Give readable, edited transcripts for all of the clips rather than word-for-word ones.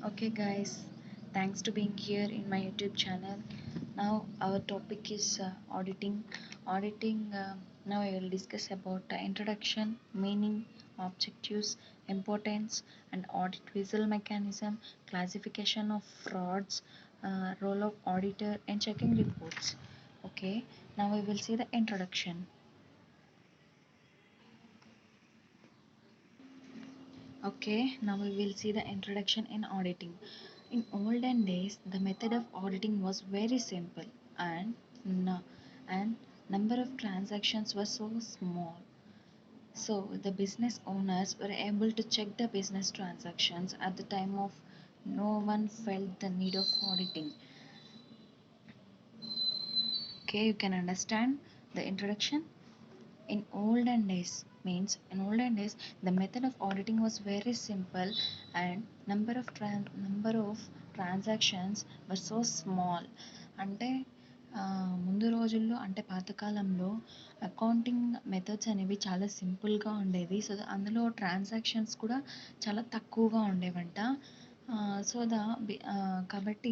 Okay, guys, thanks to being here in my YouTube channel. Now, our topic is auditing. Auditing, now I will discuss about introduction, meaning, objectives, importance, and audit visual mechanism, classification of frauds, role of auditor, and checking reports. Okay, now we will see the introduction. Okay, now we will see the introduction in auditing. In olden days, the method of auditing was very simple and no, and number of transactions were so small. So the business owners were able to check the business transactions at the time of no one felt the need of auditing. Okay, you can understand the introduction. In olden days the method of auditing was very simple and number of transactions were so small. అంటే ముందు రోజుల్లో అంటే పాతకాలంలో accounting methods అనేవి చాలా సింపుల్గా ఉండేవి. So అందులో ట్రాన్సాక్షన్స్ కూడా చాలా తక్కువగా ఉండేవంట. సో కాబట్టి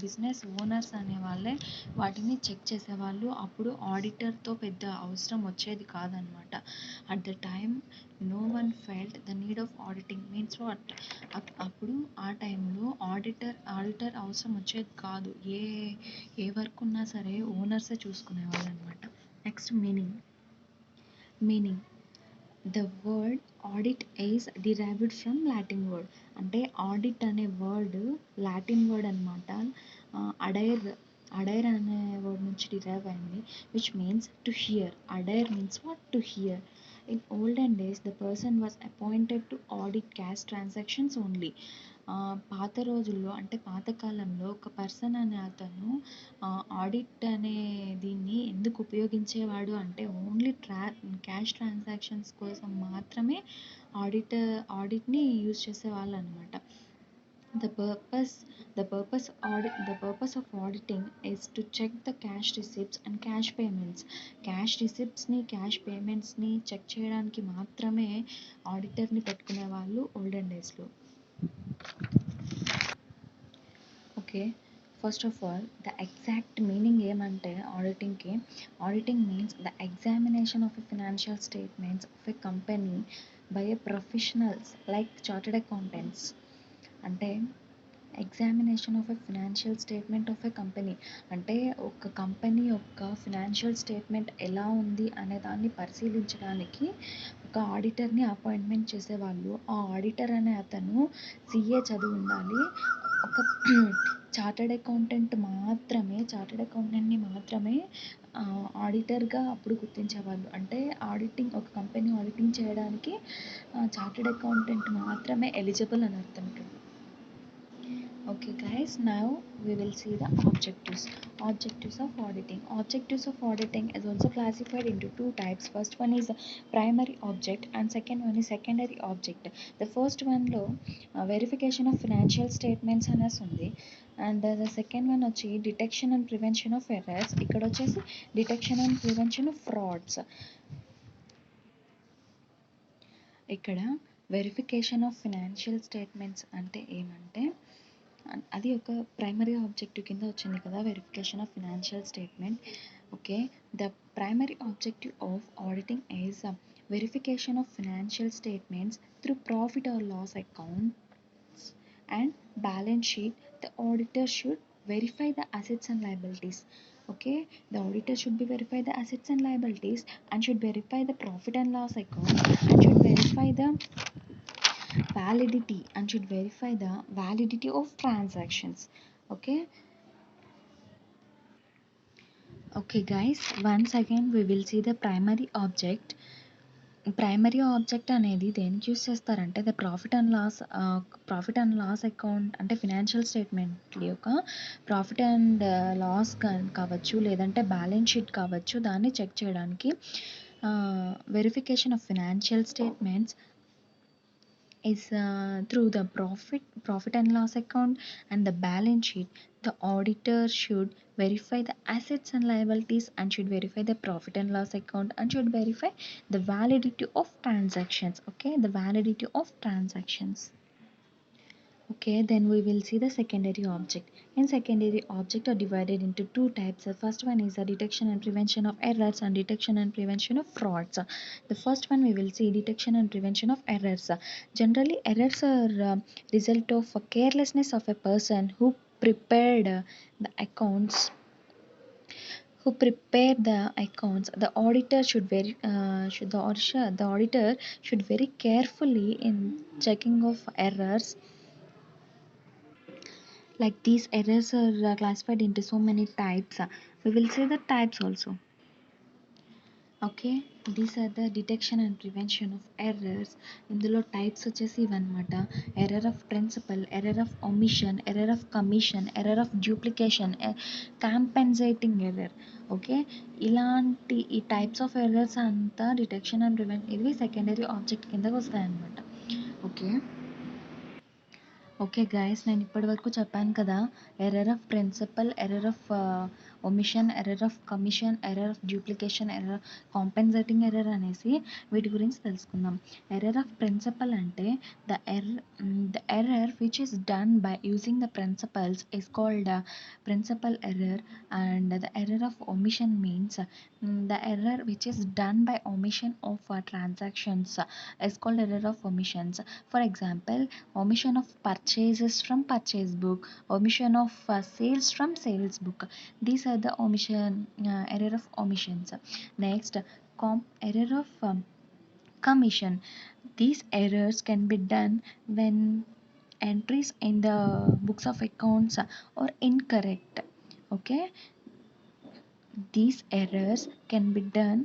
బిజినెస్ ఓనర్స్ అనేవాళ్ళే వాటిని చెక్ చేసేవాళ్ళు. అప్పుడు ఆడిటర్తో పెద్ద అవసరం వచ్చేది కాదనమాట. At the time no one felt the need of auditing means what, అప్పుడు ఆ టైంలో ఆడిటర్ అవసరం వచ్చేది కాదు. ఏ వర్క్ ఉన్నా సరే ఓనర్సే చూసుకునేవాళ్ళు అనమాట. Next meaning the word audit is derived from Latin word. అంటే ఆడిట్ అనే వర్డ్ లాటిన్ వర్డ్ అనమాట. అడైర్ అనే వర్డ్ నుంచి డిరైవ్ అయింది, which means to hear. Audire means what, to hear. In olden days the person was appointed to audit cash transactions only. పాత రోజుల్లో అంటే పాతకాలంలో ఒక పర్సన్ అనే అతను ఆడిట్ అనే దీన్ని ఎందుకు ఉపయోగించేవాడు అంటే ఓన్లీ క్యాష్ ట్రాన్సాక్షన్స్ కోసం మాత్రమే ఆడిట్ని యూజ్ చేసేవాళ్ళు అనమాట. The purpose of auditing is to check the cash receipts and cash payments. Cash రిసిప్ట్స్ని క్యాష్ పేమెంట్స్ని చెక్ చేయడానికి మాత్రమే ఆడిటర్ని పెట్టుకునే వాళ్ళు ఓల్డెన్ డేస్లో. Okay, first of all the exact meaning ఏమంటే auditing means the examination of a financial statements of a company by a professionals like chartered accountants. అంటే examination of a financial statement of a company అంటే ఒక company యొక్క financial statement ఎలా ఉంది అనే దాన్ని పరిశీలించడానికి ఒక ఆడిటర్ని అపాయింట్మెంట్ చేసేవాళ్ళు. ఆ ఆడిటర్ అనే అతను సిఏ చదివి ఉండాలి. ఒక చార్టెడ్ అకౌంటెంట్ని మాత్రమే ఆడిటర్గా అప్పుడు గుర్తించేవాళ్ళు. అంటే ఒక కంపెనీ ఆడిటింగ్ చేయడానికి చార్టెడ్ అకౌంటెంట్ మాత్రమే ఎలిజిబుల్ అని అర్థం. Okay guys, now we will see the objectives of auditing. Objectives of auditing is also classified into two types. First one is primary object and second one is secondary object. The first one lo verification of financial statements అనేసి ఉంది. And the second one వచ్చి detection and prevention of errors. ఇక్కడ వచ్చేసి detection and prevention of frauds. ఇక్కడ verification of financial statements అంటే ఏమంటే అది ఒక ప్రైమరీ ఆబ్జెక్టివ్ కింద వచ్చింది కదా, verification of financial statement. Okay, the primary objective of auditing is verification of financial statements through profit or loss accounts and balance sheet. The auditor should verify the assets and liabilities. Okay, the auditor should be verify the assets and liabilities and should verify the profit and loss account and should verify the validity of transactions. Okay guys, once again we will see the primary object అనేది దేనికి use చేస్తారంటే the profit and loss account అంటే financial statement యొక్క profit and loss కావచ్చు లేదంటే balance sheet కావచ్చు, దాన్ని check చేయడానికి verification of financial statements is through the profit and loss account and the balance sheet. The auditor should verify the assets and liabilities and should verify the profit and loss account and should verify the validity of transactions. Okay, the validity of transactions. Okay, then we will see the secondary object. In secondary object are divided into two types. The first one is the detection and prevention of errors and detection and prevention of frauds. The first one we will see detection and prevention of errors. Generally, errors are result of a carelessness of a person who prepared the accounts the auditor should very the auditor should very carefully in checking of errors. Like these errors are classified into so many types. We will see the types also. Okay, these are the detection and prevention of errors. ఇందులో types వచ్చేసి ఇవన్నమాట. Error of principle, error of omission, error of commission, error of duplication, compensating error. Okay, ఇలాంటి ఈ types of errors అంతా detection and prevention ఇవి secondary object కిందకి వస్తాయి అన్నమాట. ఓకే, ఓకే గైస్, నేను ఇప్పటివరకు చెప్పాను కదా, error of principle, error of omission, error of commission, error of duplication, error compensating error అనేసి వీటి గురించి తెలుసుకుందాం. ఎర్రర్ ఆఫ్ ప్రిన్సిపల్ అంటే the error which is done by using the principles is called principle error. And the error of omission means the error which is done by omission of transactions is called error of omissions. For example, omission of purchases from purchase book, omission of sales from sales book. These are the error of omissions. Next, error of commission. These errors can be done when entries in the books of accounts are incorrect. Okay, these errors can be done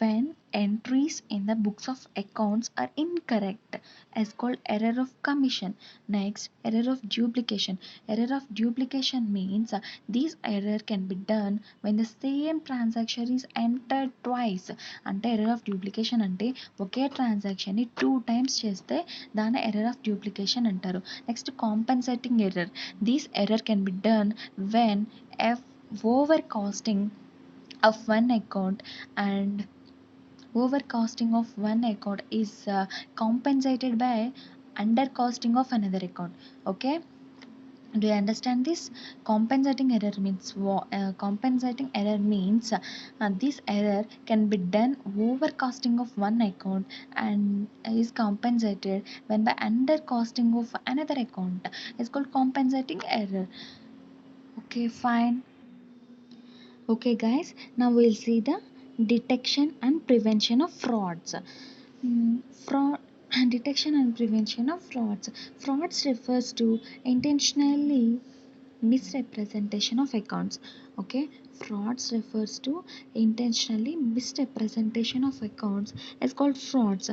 when entries in the books of accounts are incorrect, as called error of commission. Next, error of duplication. Error of duplication means this error can be done when the same transaction is entered twice. అంటే error of duplication అంటే ఒకే ట్రాన్సాక్షన్ని 2 times చేస్తే దాన్ని error of duplication అంటారు. Next, compensating error. This error can be done when overcosting of one account and overcosting of one account is compensated by undercosting of another account. Okay, do you understand this? Compensating error means this error can be done overcosting of one account and is compensated when by undercosting of another account. It's called compensating error. Okay, fine. Okay guys, now we'll see the detection and prevention of frauds. Fraud detection and prevention of frauds. Frauds refers to intentionally misrepresentation of accounts. Okay, frauds refers to intentionally misrepresentation of accounts is called frauds.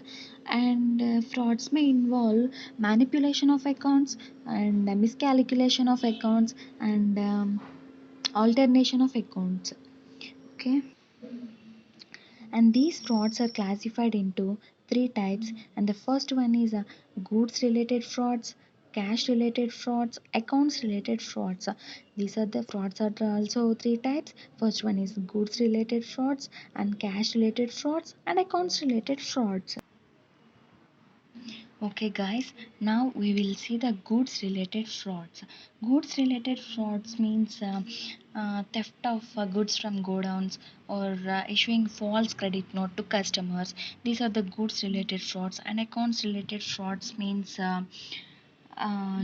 And frauds may involve manipulation of accounts and miscalculation of accounts and alternation of accounts. Okay, and these frauds are classified into three types, and the first one is goods related frauds, cash related frauds, accounts related frauds. These are the frauds are also three types. First one is goods related frauds and cash related frauds and accounts related frauds. Okay guys, now we will see the goods related frauds. Goods related frauds means theft of goods from godowns or issuing false credit note to customers. These are the goods related frauds. And accounts related frauds means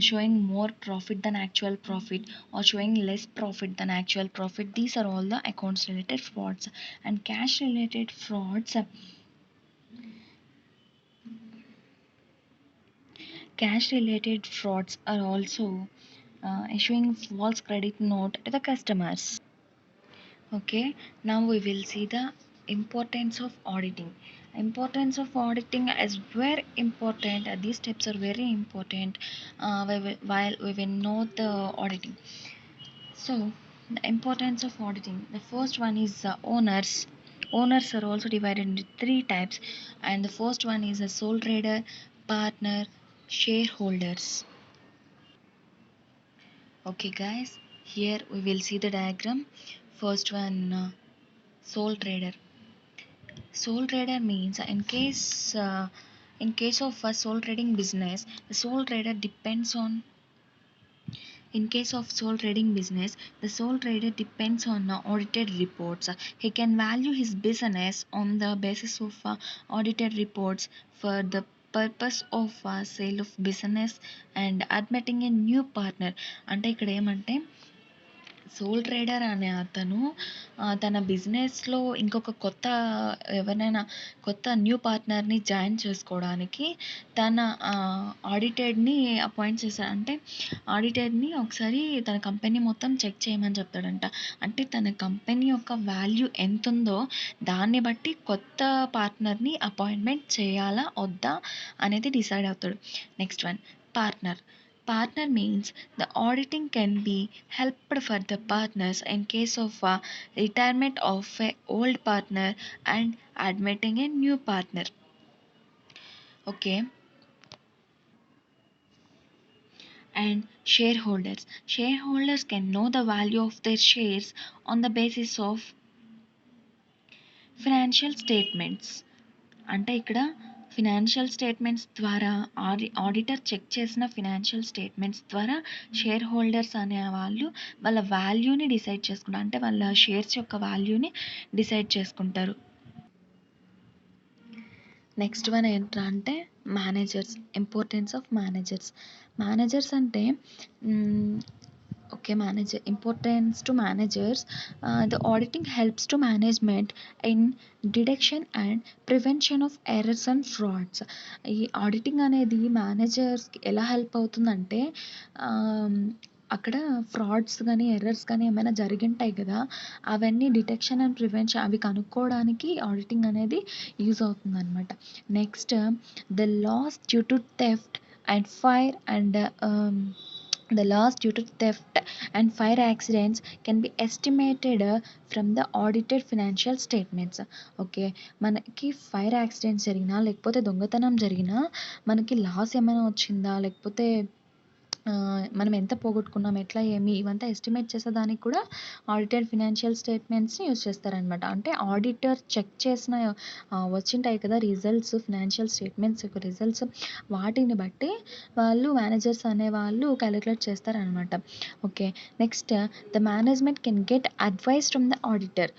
showing more profit than actual profit or showing less profit than actual profit. These are all the accounts related frauds. And cash related frauds, cash related frauds are also issuing false credit note to the customers. Okay, now we will see the importance of auditing. Importance of auditing is very important. These steps are very important while we will know the auditing. So, the importance of auditing. The first one is owners. Owners are also divided into three types, and the first one is a sole trader, partner, shareholders. Okay, guys, here we will see the diagram. First one, sole trader. Sole trader means in case of a sole trading business, the sole trader depends on In case of sole trading business, the sole trader depends on audited reports. He can value his business on the basis of audited reports for the purpose of sale of business and admitting a new partner. అంటే ఇక్కడ ఏమంటే soul trader అనే అతను తన బిజినెస్‌లో ఇంకొక కొత్త ఎవరినైనా కొత్త న్యూ పార్ట్నర్‌ని జాయిన్ చేసుకోవడానికి తన ఆడిటర్‌ని అపాయింట్ చేశాడు. అంటే ఆడిటర్‌ని ఒకసారి తన కంపెనీ మొత్తం చెక్ చేయమని చెప్తాడంట. అంటే తన కంపెనీ యొక్క వాల్యూ ఎంతుందో దాన్ని బట్టి కొత్త పార్ట్నర్‌ని అపాయింట్‌మెంట్ చేయాలా? వద్దా? అనేది డిసైడ్ అవుతాడు. Next one partner. Partner means the auditing can be helped for the partners in case of retirement of a old partner and admitting a new partner. Okay. And shareholders can know the value of their shares on the basis of financial statements. అంటే ఇక్కడ financial statements ద్వారా auditor check చేసిన financial statements ద్వారా share holders అనే వాళ్ళు వాళ్ళ వాల్యూని decide చేసుకుంటారు. అంటే వాళ్ళ షేర్స్ యొక్క వాల్యూని డిసైడ్ చేసుకుంటారు. నెక్స్ట్ వన్ ఏంట్రా అంటే మేనేజర్స్. ఇంపార్టెన్స్ ఆఫ్ మేనేజర్స్ అంటే importance to managers. The auditing helps to management in detection and prevention of errors and frauds. ఈ ఆడిటింగ్ అనేది మేనేజర్స్కి ఎలా హెల్ప్ అవుతుందంటే అక్కడ ఫ్రాడ్స్ కానీ ఎర్రర్స్ కానీ ఏమైనా జరిగింటాయి కదా, అవన్నీ డిటెక్షన్ అండ్ ప్రివెన్షన్ అవి కనుక్కోవడానికి ఆడిటింగ్ అనేది యూజ్ అవుతుందన్నమాట. Next the loss due to theft and fire and the loss due to theft and fire accidents can be estimated from the audited financial statements. Okay, మనకి fire accidents జరిగినా లేకపోతే దొంగతనం జరిగినా మనకి లాస్ ఏమైనా వచ్చిందా లేకపోతే మనం ఎంత పోగొట్టుకున్నాం ఎట్లా ఏమి ఇవంతా ఎస్టిమేట్ చేసేదానికి కూడా ఆడిటెడ్ ఫినాన్షియల్ స్టేట్మెంట్స్ని యూజ్ చేస్తారనమాట. అంటే ఆడిటర్ చెక్ చేసిన వచ్చింటాయి కదా రిజల్ట్స్, ఫినాన్షియల్ స్టేట్మెంట్స్ యొక్క రిజల్ట్స్, వాటిని బట్టి వాళ్ళు మేనేజర్స్ అనేవాళ్ళు క్యాలిక్యులేట్ చేస్తారనమాట. Okay, next the management can get advice from the auditor.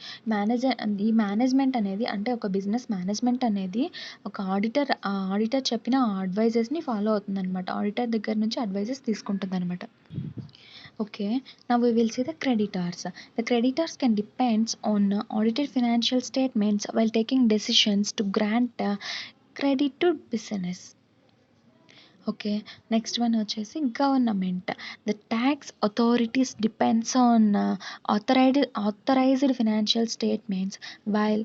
ఈ మేనేజ్మెంట్ అనేది అంటే ఒక బిజినెస్ మేనేజ్మెంట్ అనేది ఒక ఆడిటర్ చెప్పిన అడ్వైజెస్ని ఫాలో అవుతుందన్నమాట. ఆడిటర్ దగ్గర నుంచి advises తీసుకుంటుందన్నమాట. Okay, now we will see the creditors. The creditors can depend on audited financial statements while taking decisions to grant credit to business. Okay, next one వచ్చేసి government. The tax authorities depends on authorized financial statements while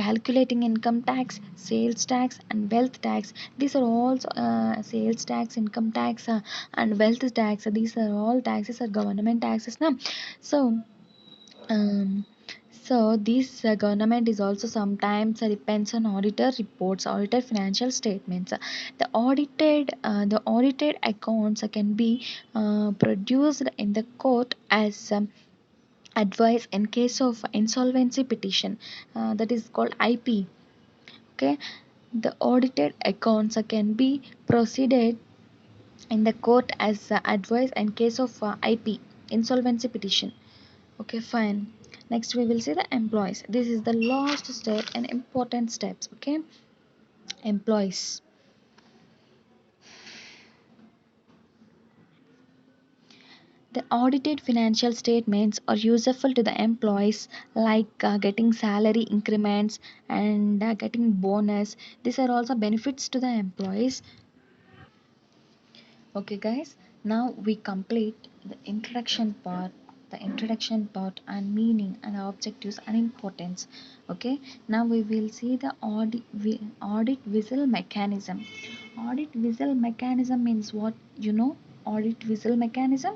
calculating income tax, sales tax and wealth tax. These are all sales tax, income tax and wealth tax. These are all taxes are government taxes now. So this government is also sometimes depends on auditor reports, audited financial statements. The audited accounts can be produced in the court as advice in case of insolvency petition, that is called IP. Okay, the audited accounts can be proceeded in the court as advice in case of IP, insolvency petition. Okay, fine. Next we will see the employees. This is the last step and important steps. Okay, employees. The audited financial statements are useful to the employees, like getting salary increments and getting bonus. These are also benefits to the employees. Okay guys, now we complete the introduction part and meaning and objectives and importance. Okay, now we will see the audit whistle mechanism. Audit whistle mechanism means what? You know audit whistle mechanism?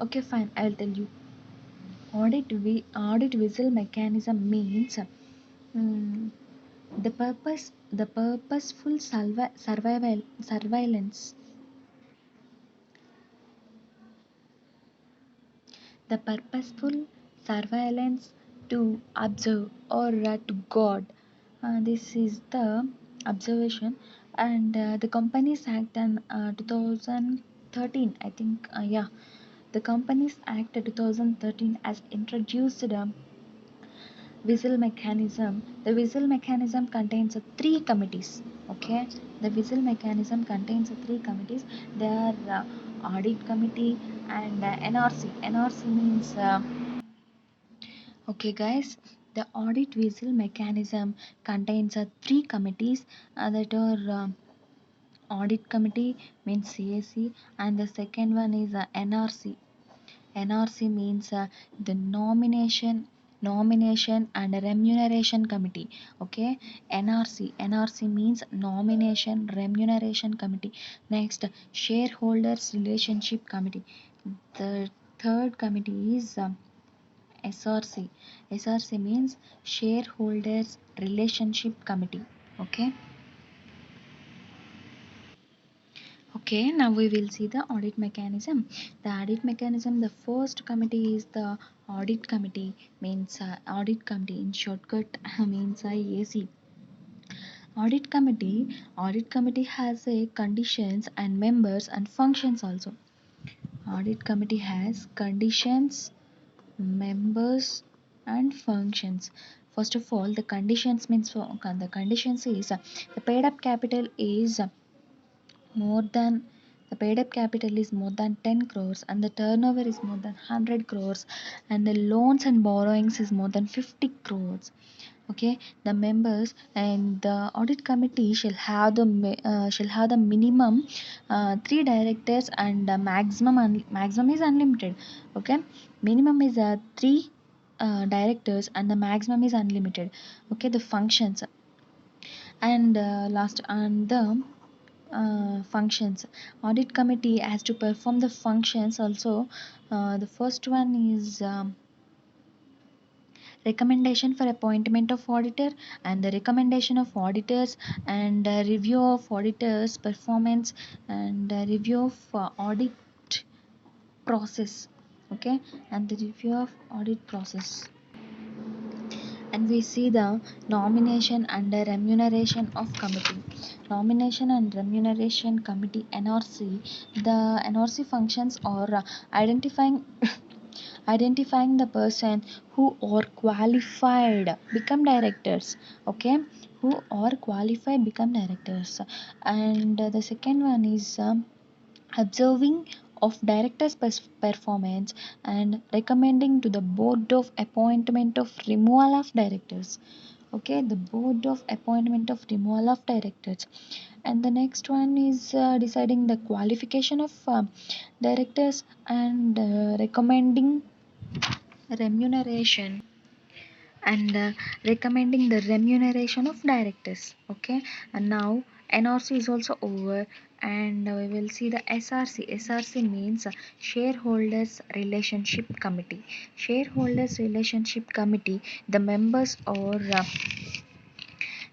Okay, fine, I will tell you. Audit whistle mechanism means the purposeful surveillance. The purposeful surveillance to observe or to guard. This is the observation, and the Companies Act in 2013, I think. The Companies Act 2013 has introduced the whistle mechanism. The whistle mechanism contains three committees. Okay, the whistle mechanism contains three committees. They are audit committee and NRC. NRC means okay, guys. The audit whistle mechanism contains three committees that are audit committee means CAC, and the second one is NRC. NRC means the nomination and remuneration committee. Okay, NRC means nomination remuneration committee. Next, shareholders relationship committee. The third committee is SRC. SRC means shareholders relationship committee. Okay. Okay, now we will see the audit mechanism. The audit mechanism, the first committee is the audit committee, means audit committee in shortcut means IAC. Audit committee has a conditions and members and functions also. Audit committee has conditions, members and functions. First of all, the conditions means the conditions is the paid up capital is more than the paid up capital is more than 10 crores and the turnover is more than 100 crores and the loans and borrowings is more than 50 crores. Okay, the members and the audit committee shall have the minimum three directors and maximum is unlimited. Okay, minimum is three directors and the maximum is unlimited. Okay, the functions and last and the functions. Audit committee has to perform the functions also. The first one is recommendation for appointment of auditor and the recommendation of auditors and review of auditors performance and review of audit process. Okay, and the review of audit process. And we see the nomination and the remuneration of committee. Nomination and remuneration committee, NRC. The NRC functions are identifying the person who are qualified become directors. Okay, who are qualified become directors. And the second one is observing of directors performance and recommending to the board of appointment of removal of directors. Okay, the board of appointment of removal of directors. And the next one is deciding the qualification of directors and recommending remuneration and recommending the remuneration of directors. Okay, and now NRC is also over and we will see the SRC. SRC means shareholders relationship committee. Shareholders relationship committee, the members or the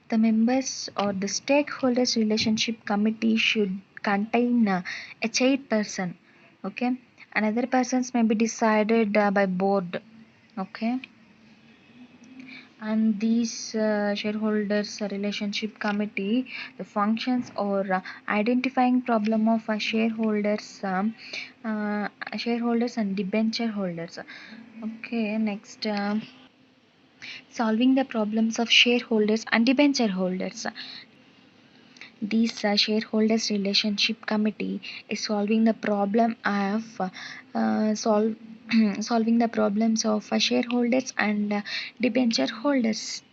stakeholders relationship committee should contain a chairperson. Okay, and other persons may be decided by board. Okay, and these shareholders relationship committee, the functions or identifying problem of shareholders and debenture holders. Okay, next solving the problems of shareholders and debenture holders. This shareholders relationship committee is solving the problem of solving the problems of shareholders and debenture holders.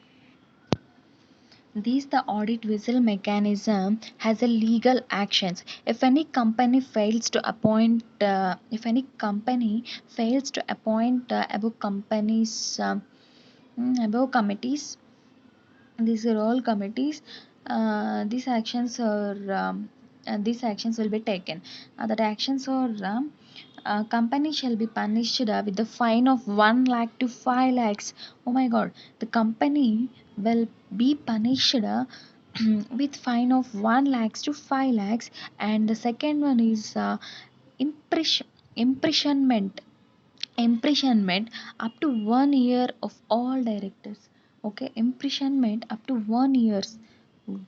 These the audit whistle mechanism has a legal actions. If any company fails to appoint above committees, these are all committees. These actions will be taken. That actions are company shall be punished with the fine of 1 lakh to 5 lakhs. Oh my god, the company will be punished with fine of 1 lakhs to 5 lakhs. And the second one is imprison- imprisonment imprisonment up to 1 year of all directors. Okay, imprisonment up to 1 years,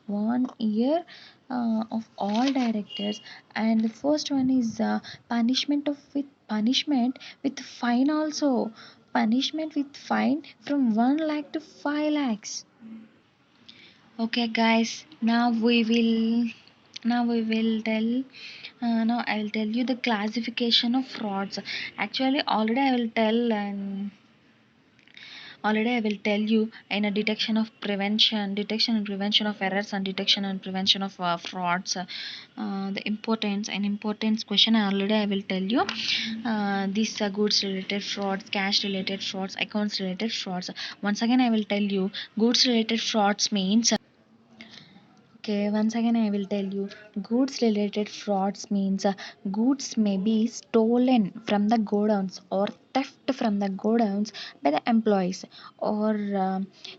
1 year of all directors. And the first one is punishment of with punishment with fine also. Punishment with fine from 1 lakh to 5 lakhs. Okay, guys. Now I will tell you the classification of frauds. Actually, already I will tell you in a detection and prevention of errors and detection and prevention of frauds. The importance question I will tell you. These are goods related frauds, cash related frauds, accounts related frauds. Once again, I will tell you goods related frauds means. Okay, once again I will tell you goods related frauds means goods may be stolen from the godowns or theft from the godowns by the employees or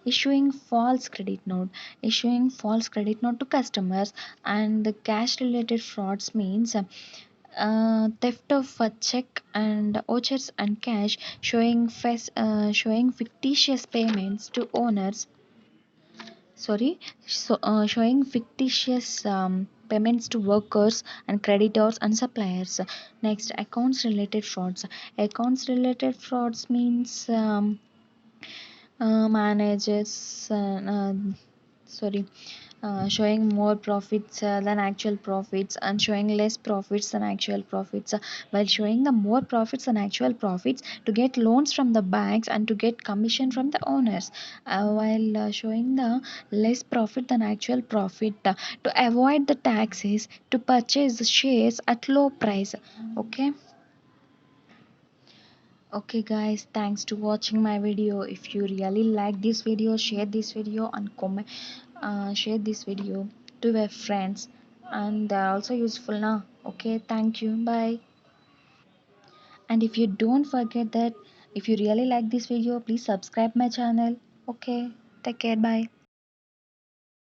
issuing false credit note to customers. And the cash related frauds means theft of a check and vouchers and cash, showing fictitious payments to owners, showing fictitious payments to workers and creditors and suppliers. Next, accounts related frauds means managers sorry showing more profits than actual profits and showing less profits than actual profits, while showing the more profits than actual profits to get loans from the banks and to get commission from the owners, while showing the less profit than actual profit to avoid the taxes to purchase the shares at low price. Okay. Okay guys, thanks to watching my video. If you really like this video, share this video and comment, share this video to your friends, and they're also useful now. Okay, thank you, bye. And if you don't forget that, if you really like this video, please subscribe my channel. Okay, take care, bye.